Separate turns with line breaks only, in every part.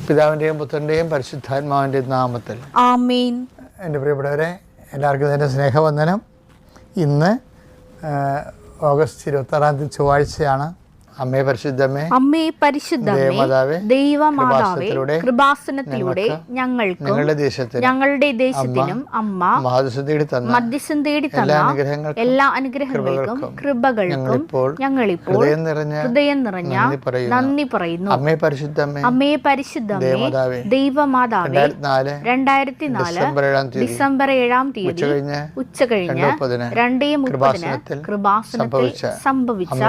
പിതാവിൻ്റെയും പുത്രൻ്റെയും പരിശുദ്ധാത്മാവിൻ്റെയും നാമത്തിൽ
ആമേൻ.
എൻ്റെ പ്രിയപ്പെട്ടവരെ, എല്ലാവർക്കും എൻ്റെ സ്നേഹവന്ദനം. ഇന്ന് ഓഗസ്റ്റ് 26 ചൊവ്വാഴ്ചയാണ്. അമ്മേ പരിശുദ്ധമേ,
അമ്മേ പരിശുദ്ധമേ, ദൈവമാതാവേ, കൃപാസനത്തിലൂടെ ഞങ്ങൾക്കും ഞങ്ങളുടെ ദേശത്തിനും അമ്മ മധ്യസ്ഥം തേടി തന്ന എല്ലാ അനുഗ്രഹങ്ങൾക്കും കൃപകൾക്കും ഞങ്ങളിപ്പോൾ ഹൃദയം നിറഞ്ഞ നന്ദി പറയുന്നു.
അമ്മേ പരിശുദ്ധമേ,
അമ്മേ പരിശുദ്ധമേ, ദൈവമാതാവേ, 2004 ഡിസംബർ 7 ഉച്ചകഴിഞ്ഞ് 2:30 കൃപാസനത്തിൽ സംഭവിച്ച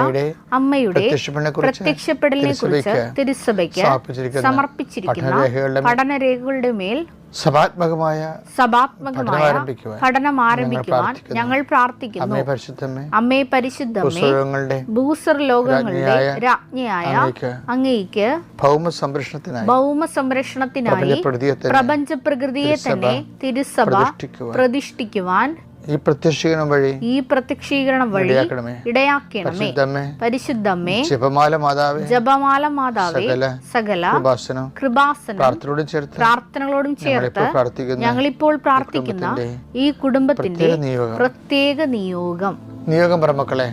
അമ്മയുടെ പ്രത്യക്ഷപ്പെടലിനെ കുറിച്ച് തിരുസഭയ്ക്ക് സമർപ്പിച്ചിരിക്കുന്ന പഠനരേഖകളുടെ മേൽ സഭാത്മകമായ പഠനം ആരംഭിക്കുവാൻ ഞങ്ങൾ പ്രാർത്ഥിക്കുന്നു. അമ്മേ പരിശുദ്ധമേ, ഭൂസ്വർ ലോകങ്ങളുടെ രാജ്ഞിയായ അങ്ങേയ്ക്ക് ഭൗമ സംരക്ഷണത്തിനായി പ്രപഞ്ച പ്രകൃതിയെ തന്നെ തിരുസഭ പ്രതിഷ്ഠിക്കുവാൻ
ഈ പ്രത്യക്ഷീകരണം വഴി ഇടയാക്കണമേ. പരിശുദ്ധമേ, ജപമാല മാതാവേ, സകല കൃപാസനം പ്രാർത്ഥനകളോടും ചേർത്ത് ഞങ്ങളിപ്പോൾ പ്രാർത്ഥിക്കുന്ന ഈ കുടുംബത്തിന്റെ പ്രത്യേക നിയോഗം പറമക്കളെ,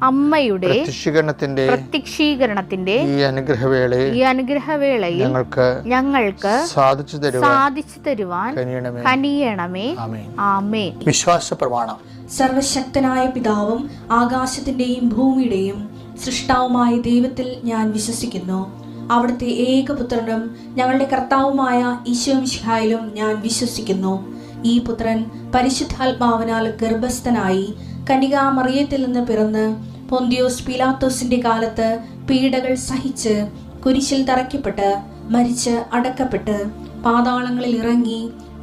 അമ്മയുടെ പ്രത്യക്ഷീകരണത്തിന്റെ ഈ അനുഗ്രഹവേളയിൽ ഞങ്ങൾക്ക് സാധിച്ചു തരുവാൻ കനിയണമേ. ആമേൻ. വിശ്വാസ പ്രമാണം.
സർവശക്തനായ പിതാവും ആകാശത്തിന്റെയും ഭൂമിയുടെയും സൃഷ്ടാവുമായ ദൈവത്തിൽ ഞാൻ വിശ്വസിക്കുന്നു. അവിടുത്തെ ഏകപുത്രനും ഞങ്ങളുടെ കർത്താവുമായ ഈശോ മിശിഹായിലും ഞാൻ വിശ്വസിക്കുന്നു. ഈ പുത്രൻ പരിശുദ്ധാത്മാവിനാൽ ഗർഭസ്ഥനായി കന്യകാമറിയത്തിൽ നിന്ന് പിറന്ന് പൊന്തിയോസ് പീലാത്തോസിന്റെ കാലത്ത് പീഡകൾ സഹിച്ച് കുരിശിൽ തറയ്ക്കപ്പെട്ട് മരിച്ച് അടക്കപ്പെട്ട് പാതാളങ്ങളിൽ ഇറങ്ങി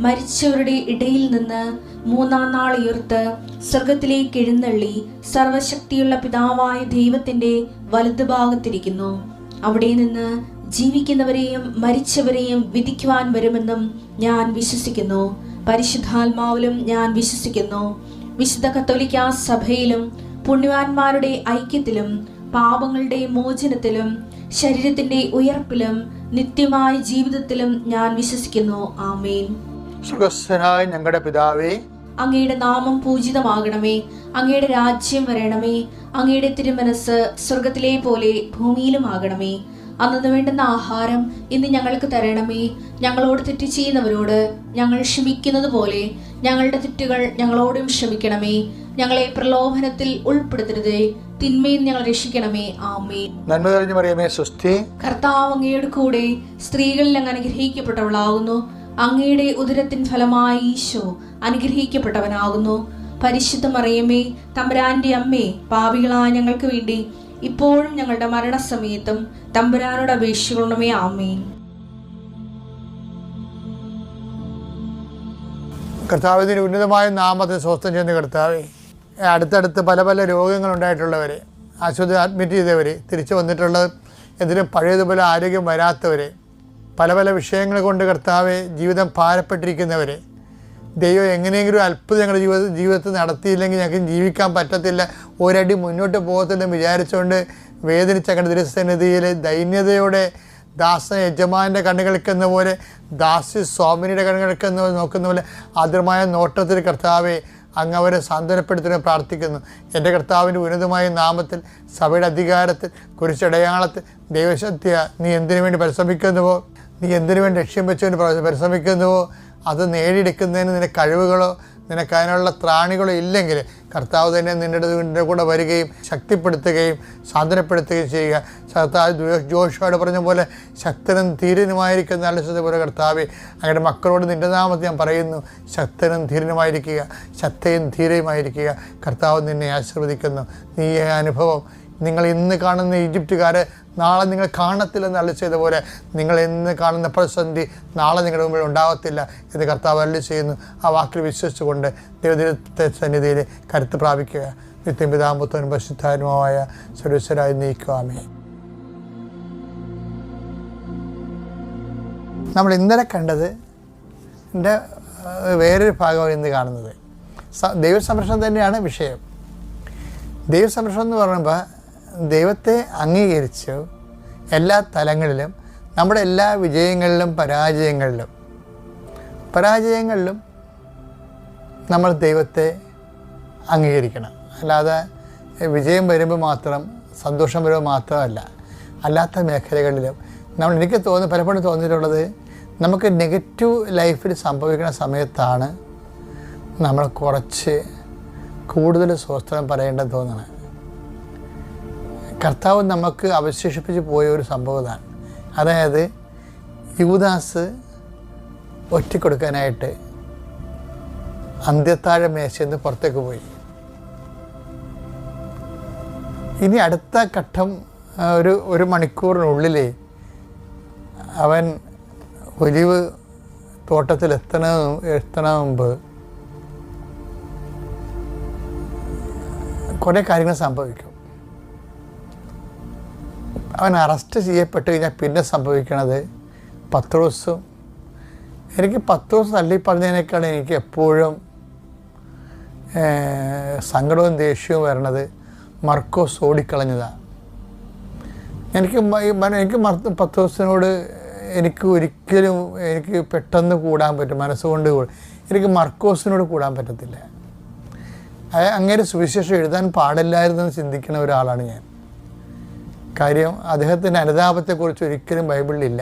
മരിച്ചവരുടെ ഇടയിൽ നിന്ന് 3-ാം നാൾ ഉയർത്ത് സ്വർഗത്തിലേക്ക് എഴുന്നള്ളി സർവശക്തിയുള്ള പിതാവായ ദൈവത്തിന്റെ വലതുഭാഗത്തിരിക്കുന്നു. അവിടെ നിന്ന് ജീവിക്കുന്നവരെയും മരിച്ചവരെയും വിധിക്കുവാൻ വരുമെന്നും ഞാൻ വിശ്വസിക്കുന്നു. പരിശുദ്ധാത്മാവിലും ഞാൻ വിശ്വസിക്കുന്നു. വിശുദ്ധ കത്തോലിക്കാ സഭയിലും പുണ്യവാന്മാരുടെ ഐക്യത്തിലും പാപങ്ങളുടെ മോചനത്തിലും ശരീരത്തിന്റെ ഉയർപ്പിലും നിത്യമായ ജീവിതത്തിലും ഞാൻ വിശ്വസിക്കുന്നു. ആമേൻ.
സ്വർഗ്ഗസ്ഥനായ ഞങ്ങളുടെ പിതാവേ,
അങ്ങയുടെ നാമം പൂജിതമാകണമേ. അങ്ങയുടെ രാജ്യം വരണമേ. അങ്ങയുടെ തിരുമനസ് സ്വർഗത്തിലെ പോലെ ഭൂമിയിലും ആകണമേ. അന്നു വേണ്ടുന്ന ആഹാരം ഇന്ന് ഞങ്ങൾക്ക് തരണമേ. ഞങ്ങളോട് തെറ്റ് ചെയ്യുന്നവരോട് ഞങ്ങൾ ക്ഷമിക്കുന്നത് പോലെ ഞങ്ങളുടെ തെറ്റുകൾ ഞങ്ങളോടും ക്ഷമിക്കണമേ. ഞങ്ങളെ പ്രലോഭനത്തിൽ ഉൾപ്പെടുത്തരുതേ, തിന്മയിൽ ഞങ്ങൾ രക്ഷിക്കണമേ. ആമേൻ.
നന്മ നിറഞ്ഞ മറിയമേ, സ്വസ്തി.
കർത്താവ് അങ്ങയുടെ കൂടെ സ്ത്രീകളിൽ അങ്ങ് അനുഗ്രഹിക്കപ്പെട്ടവളാകുന്നു. അങ്ങയുടെ ഉദരത്തിൻ ഫലമായി ഈശോ അനുഗ്രഹിക്കപ്പെട്ടവനാകുന്നു. പരിശുദ്ധ മറിയമേ, തമ്പുരാന്റെ അമ്മേ, പാപികളായ ഞങ്ങൾക്ക് വേണ്ടി ഇപ്പോഴും ഞങ്ങളുടെ മരണസമയത്തും തമ്പുരാനോട് അപേക്ഷിക്കണമേ. ആമേൻ.
കർത്താവിൻ്റെ ഉന്നതമായ നാമത്തെ സ്വസ്ഥം ചെയ്യുന്ന കർത്താവേ, അടുത്തടുത്ത് പല പല രോഗങ്ങളുണ്ടായിട്ടുള്ളവരെ, ആശുപത്രി അഡ്മിറ്റ് ചെയ്തവർ, തിരിച്ചു വന്നിട്ടുള്ളത് എന്തിനും പഴയതുപോലെ ആരോഗ്യം വരാത്തവരെ, പല പല വിഷയങ്ങൾ കൊണ്ട് കർത്താവെ ജീവിതം ഭാരപ്പെട്ടിരിക്കുന്നവരെ, ദൈവം എങ്ങനെയെങ്കിലും അത്ഭുതം ഞങ്ങളുടെ ജീവിതത്തിൽ നടത്തിയില്ലെങ്കിൽ ഞങ്ങൾക്ക് ജീവിക്കാൻ പറ്റത്തില്ല, ഒരടി മുന്നോട്ട് പോകത്തില്ലെന്ന് വിചാരിച്ചുകൊണ്ട് വേദനിച്ച ഞങ്ങളുടെ തിരുസന്നിധിയിൽ ദൈന്യതയോടെ ദാസ യജമാൻ്റെ കണ്ണുകൾക്കെന്ന പോലെ, ദാസി സ്വാമിനിയുടെ കണ്ണുകൾക്കെന്ന പോലെ നോക്കുന്ന പോലെ ആദ്യമായ നോട്ടത്തിൽ കർത്താവെ അങ്ങ് അവരെ സാന്ത്വനപ്പെടുത്തുവാൻ പ്രാർത്ഥിക്കുന്നു. എൻ്റെ കർത്താവിൻ്റെ ഉന്നതമായ നാമത്തിൽ സഭയുടെ അധികാരത്തിൽ കുരിശടയാളത്തിൽ ദൈവശക്തിയ നീ എന്തിനു വേണ്ടി പരിശ്രമിക്കുന്നുവോ, നീ എന്തിനു വേണ്ടി ലക്ഷ്യം വെച്ചുകൊണ്ട് പരിശ്രമിക്കുന്നുവോ അത് നേടിയെടുക്കുന്നതിന് നിന്റെ കഴിവുകളോ നിനക്ക് അതിനുള്ള ത്രാണികളോ ഇല്ലെങ്കിൽ കർത്താവ് തന്നെ നിൻ്റെ കൂടെ വരികയും ശക്തിപ്പെടുത്തുകയും സാന്ത്വനപ്പെടുത്തുകയും ചെയ്യുക. കർത്താവ് ജോഷുവോട് പറഞ്ഞ പോലെ ശക്തനും ധീരനുമായിരിക്കുന്ന ആലോചിച്ചത് പോലെ കർത്താവെ അങ്ങയുടെ മക്കളോട് നിൻ്റെ നാമത്തിൽ ഞാൻ പറയുന്നു, ശക്തനും ധീരനുമായിരിക്കുക, ശക്തയും ധീരയുമായിരിക്കുക. കർത്താവ് നിന്നെ ആശീർവദിക്കുന്നു. നീ ഈ അനുഭവം നിങ്ങൾ ഇന്ന് കാണുന്ന ഈജിപ്തുകാരെ നാളെ നിങ്ങൾ കാണത്തില്ലെന്ന് അരുളി ചെയ്ത പോലെ നിങ്ങൾ ഇന്ന് കാണുന്ന പ്രതിസന്ധി നാളെ നിങ്ങളുടെ മുമ്പിൽ ഉണ്ടാകത്തില്ല എന്ന് കർത്താവ് അരുളി ചെയ്യുന്നു. ആ വാക്കിൽ വിശ്വസിച്ചുകൊണ്ട് ദൈവത്തെ സന്നിധിയിൽ കരുത്ത് പ്രാപിക്കുക. നിത്യം പിതാവും പുത്രനും പരിശുദ്ധാത്മാവുമായ സർവ്വേശ്വരായി നീക്കുവാമേ. നമ്മൾ ഇന്നലെ കണ്ടത് എൻ്റെ വേറൊരു ഭാഗമാണ് ഇന്ന് കാണുന്നത്. ദൈവസംരക്ഷണം തന്നെയാണ് വിഷയം. ദൈവസംരക്ഷണം എന്ന് പറയുമ്പോൾ ദൈവത്തെ അംഗീകരിച്ചു എല്ലാ തലങ്ങളിലും, നമ്മുടെ എല്ലാ വിജയങ്ങളിലും പരാജയങ്ങളിലും നമ്മൾ ദൈവത്തെ അംഗീകരിക്കണം. അല്ലാതെ വിജയം വരുമ്പോൾ മാത്രം, സന്തോഷം വരുമ്പോൾ മാത്രമല്ല, അല്ലാത്ത മേഖലകളിലും എനിക്ക് പലപ്പോഴും തോന്നിയിട്ടുള്ളത്, നമുക്ക് നെഗറ്റീവ് ലൈഫിൽ സംഭവിക്കുന്ന സമയത്താണ് നമ്മൾ കുറച്ച് കൂടുതൽ സ്വസ്ഥം പറയേണ്ടത് തോന്നുന്നത്. കർത്താവ് നമുക്ക് അവശേഷിപ്പിച്ച് പോയ ഒരു സംഭവമാണ്. അതായത് യൂദാസ് ഒറ്റിക്കൊടുക്കാനായിട്ട് അന്ത്യത്താഴ മേശയിൽ നിന്ന് പുറത്തേക്ക് പോയി. ഇനി അടുത്ത ഘട്ടം ഒരു മണിക്കൂറിനുള്ളിൽ അവൻ ഒലിവ് തോട്ടത്തിൽ എത്തണ മുമ്പ് കുറേ കാര്യങ്ങൾ സംഭവിക്കും. അവൻ അറസ്റ്റ് ചെയ്യപ്പെട്ട് കഴിഞ്ഞാൽ പിന്നെ സംഭവിക്കണത് പത്രോസും, എനിക്ക് പത്രോസ് തള്ളിപ്പറഞ്ഞതിനേക്കാൾ എനിക്ക് എപ്പോഴും സങ്കടവും ദേഷ്യവും വരണത് മർക്കോസ് ഓടിക്കളഞ്ഞതാണ്. എനിക്ക് പത്രോസിനോട് എനിക്ക് പെട്ടെന്ന് കൂടാൻ പറ്റും, മനസ്സുകൊണ്ട് എനിക്ക് മർക്കോസിനോട് കൂടാൻ പറ്റത്തില്ല. അങ്ങനെ സുവിശേഷം എഴുതാൻ പാടില്ലായിരുന്നെന്ന് ചിന്തിക്കുന്ന ഒരാളാണ് ഞാൻ. കാര്യം അദ്ദേഹത്തിൻ്റെ അനുതാപത്തെക്കുറിച്ച് ഒരിക്കലും ബൈബിളിലില്ല.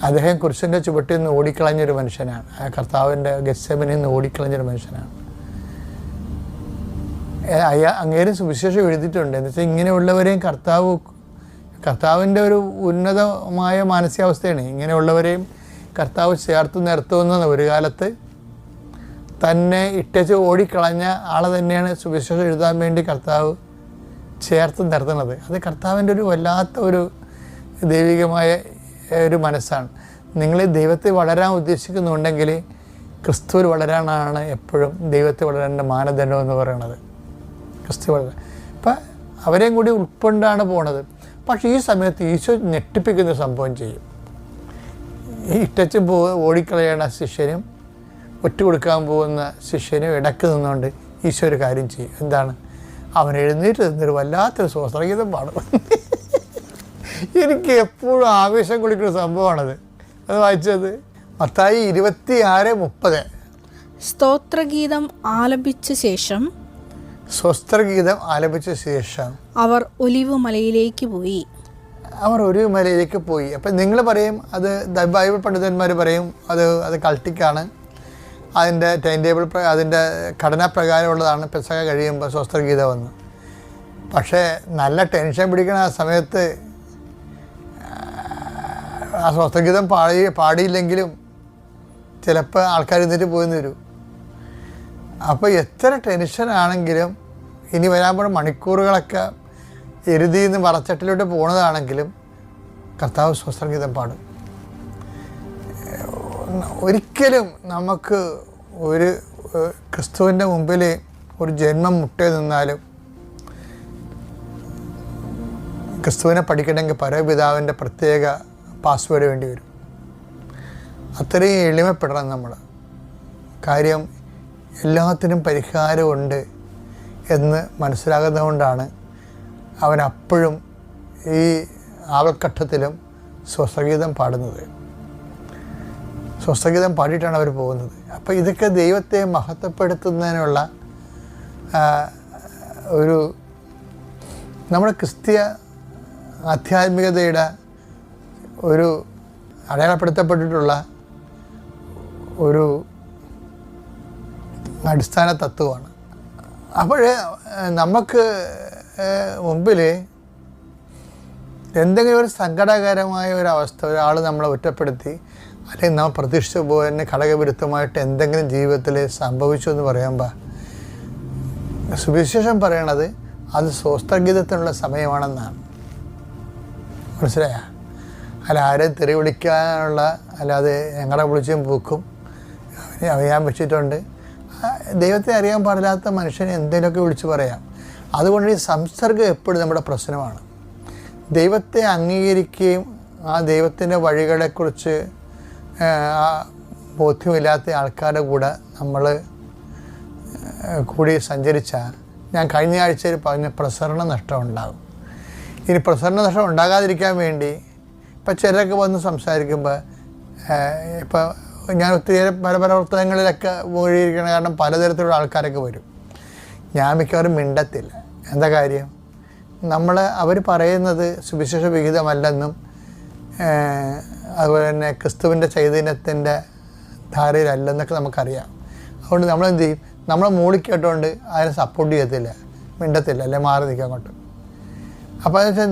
അദ്ദേഹം കുരിശിൻ്റെ ചുവട്ടിൽ നിന്ന് ഓടിക്കളഞ്ഞൊരു മനുഷ്യനാണ്. കർത്താവിൻ്റെ ഗെത്സെമനിൽ നിന്ന് ഓടിക്കളഞ്ഞൊരു മനുഷ്യനാണ്. അങ്ങേരും സുവിശേഷം എഴുതിയിട്ടുണ്ട്. എന്ന് വെച്ചാൽ ഇങ്ങനെയുള്ളവരെയും കർത്താവിൻ്റെ ഒരു ഉന്നതമായ മാനസികാവസ്ഥയാണ്. ഇങ്ങനെയുള്ളവരെയും കർത്താവ് ചേർത്ത് നിർത്തുന്ന ഒരു കാലത്ത് തന്നെ ഇട്ടച്ച് ഓടിക്കളഞ്ഞ ആളെ തന്നെയാണ് സുവിശേഷം എഴുതാൻ വേണ്ടി കർത്താവ് ചേർത്ത് നിർത്തുന്നത്. അത് കർത്താവിൻ്റെ ഒരു വല്ലാത്ത ഒരു ദൈവികമായ ഒരു മനസ്സാണ്. നിങ്ങൾ ദൈവത്തെ വളരാൻ ഉദ്ദേശിക്കുന്നുണ്ടെങ്കിൽ ക്രിസ്തുവിൽ വളരാനാണ് എപ്പോഴും ദൈവത്തെ വളരാൻ്റെ മാനദണ്ഡം എന്ന് പറയുന്നത്. ക്രിസ്തു വളരാൻ അപ്പം അവരെയും കൂടി ഉൾക്കൊണ്ടാണ് പോണത്. പക്ഷേ ഈ സമയത്ത് ഈശോ ഞെട്ടിപ്പിക്കുന്ന സംഭവം ചെയ്യും. ഈ ഇട്ടച്ചും ഓടിക്കളയണ ശിഷ്യനും ഒറ്റുകൊടുക്കാൻ പോകുന്ന ശിഷ്യനും ഇടയ്ക്ക് നിന്നുകൊണ്ട് ഈശോ ഒരു കാര്യം ചെയ്യും. എന്താണ്? അവൻ എഴുന്നേറ്റ് നിന്നൊരു വല്ലാത്തൊരു സ്വസ്ത്രഗീതം പാടും. എനിക്ക് എപ്പോഴും ആവേശം കൊള്ളിക്കുന്ന സംഭവമാണത്. അത് വായിച്ചത് മത്തായി 26:30.
സ്തോത്രഗീതം ആലപിച്ച ശേഷം അവർ ഒലിവ് മലയിലേക്ക് പോയി. അപ്പം നിങ്ങൾ പറയും അത് ബൈബിൾ പണ്ഡിതന്മാർ പറയും അത് കൾട്ടിക്കാണ്, അതിൻ്റെ ടൈം ടേബിൾ അതിൻ്റെ ഘടനാപ്രകാരമുള്ളതാണ് പെസഹ കഴിയുമ്പോൾ സ്വസ്ത്രഗീതമെന്ന്. പക്ഷേ നല്ല ടെൻഷൻ പിടിക്കണ ആ സമയത്ത് ആ സ്വസ്ത്രഗീതം പാടിയില്ലെങ്കിലും ചിലപ്പോൾ ആൾക്കാർ എന്നിട്ട് പോയെന്ന് വരും. അപ്പോൾ എത്ര ടെൻഷനാണെങ്കിലും ഇനി വരാൻ പോണ മണിക്കൂറുകളൊക്കെ എരുതിയിൽ നിന്ന് വറച്ചട്ടിലോട്ട് പോകുന്നതാണെങ്കിലും കർത്താവ് സ്വസ്ത്രഗീതം പാടും. ഒരിക്കലും നമുക്ക് ഒരു ക്രിസ്തുവിൻ്റെ മുമ്പിൽ ഒരു ജന്മം മുട്ടേ നിന്നാലും ക്രിസ്തുവിനെ പഠിക്കണമെങ്കിൽ പരമപിതാവിൻ്റെ പ്രത്യേക പാസ്വേഡ് വേണ്ടി വരും. അത്രയും എളിമപ്പെടണം നമ്മൾ. കാര്യം എല്ലാത്തിനും പരിഹാരമുണ്ട് എന്ന് മനസ്സിലാകുന്നതുകൊണ്ടാണ് അവൻ അപ്പോഴും ഈ ആവൽഘട്ടത്തിലും സ്വസ്ത്രഗീതം പാടുന്നത്. സ്വസ്ത്രഗീതം പാടിയിട്ടാണ് അവർ പോകുന്നത്. അപ്പോൾ ഇതൊക്കെ ദൈവത്തെ മഹത്വപ്പെടുത്തുന്നതിനുള്ള ഒരു നമ്മുടെ ക്രിസ്തീയ ആധ്യാത്മികതയുടെ ഒരു അടയാളപ്പെടുത്തപ്പെട്ടിട്ടുള്ള ഒരു അടിസ്ഥാന തത്വമാണ്. അപ്പോൾ നമുക്ക് മുമ്പിൽ എന്തെങ്കിലും ഒരു സങ്കടകരമായ ഒരവസ്ഥ, ഒരാൾ നമ്മളെ ഒറ്റപ്പെടുത്തി അല്ലെങ്കിൽ നമ്മൾ പ്രതീക്ഷിച്ച പോലെ തന്നെ ഘടകവിരുദ്ധമായിട്ട് എന്തെങ്കിലും ജീവിതത്തിൽ സംഭവിച്ചു എന്ന് പറയുമ്പോൾ സുവിശേഷം പറയണത് അത് സ്വസ്ഥഗീതത്തിനുള്ള സമയമാണെന്നാണ്. മനസ്സിലായ? അല്ല ആരെയും തെറി വിളിക്കാനുള്ള, അല്ലാതെ ഞങ്ങളെ വിളിച്ചും പൂക്കും അറിയാൻ വെച്ചിട്ടുണ്ട്. ദൈവത്തെ അറിയാൻ പാടില്ലാത്ത മനുഷ്യനെ എന്തെങ്കിലുമൊക്കെ വിളിച്ച് പറയാം. അതുകൊണ്ട് ഈ സംസർഗം എപ്പോഴും നമ്മുടെ പ്രശ്നമാണ്. ദൈവത്തെ അംഗീകരിക്കുകയും ആ ദൈവത്തിൻ്റെ വഴികളെക്കുറിച്ച് ബോധ്യമില്ലാത്ത ആൾക്കാരുടെ കൂടെ നമ്മൾ കൂടി സഞ്ചരിച്ചാൽ, ഞാൻ കഴിഞ്ഞ ആഴ്ചയിൽ പറഞ്ഞ പ്രസരണ നഷ്ടം ഉണ്ടാകും. ഇനി പ്രസരണ നഷ്ടം ഉണ്ടാകാതിരിക്കാൻ വേണ്ടി ഇപ്പം ചിലരൊക്കെ വന്ന് സംസാരിക്കുമ്പോൾ, ഇപ്പം ഞാൻ ഒത്തിരി പല പ്രവർത്തനങ്ങളിലൊക്കെ മുഴുകിയിരിക്കണം. കാരണം പലതരത്തിലുള്ള ആൾക്കാരൊക്കെ വരും. ഞാൻ മിക്കവാറും മിണ്ടത്തില്ല. എന്താ കാര്യം? അവർ പറയുന്നത് സുവിശേഷ വിഹിതമല്ലെന്നും അതുപോലെ തന്നെ ക്രിസ്തുവിൻ്റെ ചൈതന്യത്തിൻ്റെ ധാരയിലല്ലെന്നൊക്കെ നമുക്കറിയാം. അതുകൊണ്ട് നമ്മളെന്ത് ചെയ്യും? നമ്മളെ മൂളിക്കേട്ടുകൊണ്ട് അതിനെ സപ്പോർട്ട് ചെയ്യത്തില്ല, മിണ്ടത്തില്ല, അല്ലെ മാറി നിൽക്കാൻ കൊണ്ട്. അപ്പോൾ എന്ന് വെച്ചാൽ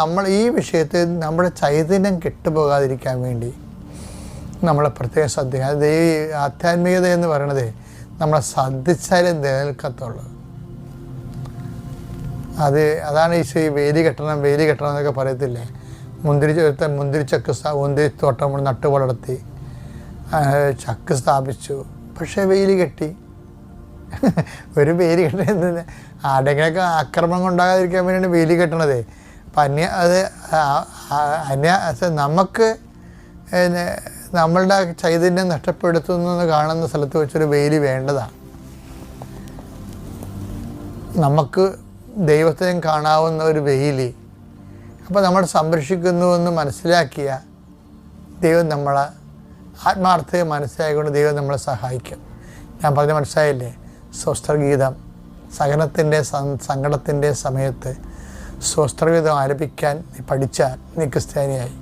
നമ്മൾ ഈ വിഷയത്തിൽ നമ്മുടെ ചൈതന്യം കെട്ടുപോകാതിരിക്കാൻ വേണ്ടി നമ്മളെ പ്രത്യേകം ശ്രദ്ധിക്കുക. അത് ഈ ആധ്യാത്മികത എന്ന് പറയണത് നമ്മളെ ശ്രദ്ധിച്ചാലേ നിലനിൽക്കത്തുള്ളൂ. അതാണ് ഈ വേലി കെട്ടണം എന്നൊക്കെ പറയത്തില്ലേ. മുന്തിരിത്തോട്ടം നട്ടു വളർത്തി ചക്ക് സ്ഥാപിച്ചു, പക്ഷേ വേലി കെട്ടി. ഒരു വേലി കെട്ടുന്നത് ആരുടെയൊക്കെ ആക്രമണം ഉണ്ടാകാതിരിക്കാൻ വേണ്ടിയാണ് വേലി കെട്ടണത്. അപ്പം നമുക്ക് നമ്മളുടെ ചൈതന്യം നഷ്ടപ്പെടുത്തുന്നു കാണുന്ന സ്ഥലത്ത് വെച്ചൊരു വേലി വേണ്ടതാണ്. നമുക്ക് ദൈവത്തെയും കാണാവുന്ന ഒരു വേലി അപ്പോൾ നമ്മൾ സംരക്ഷിക്കുന്നുവെന്ന് മനസ്സിലാക്കിയ ദൈവം നമ്മളെ ആത്മാർത്ഥയെ മനസ്സിലാക്കിക്കൊണ്ട് ദൈവം നമ്മളെ സഹായിക്കും. ഞാൻ പറഞ്ഞ മനസ്സിലായില്ലേ? സ്വസ്ത്രഗീതം സഹനത്തിൻ്റെ സങ്കടത്തിൻ്റെ സമയത്ത് സ്വസ്ത്രഗീതം ആലപിക്കാൻ നീ പഠിച്ചാൽ നീ ക്രിസ്ത്യാനിയായി.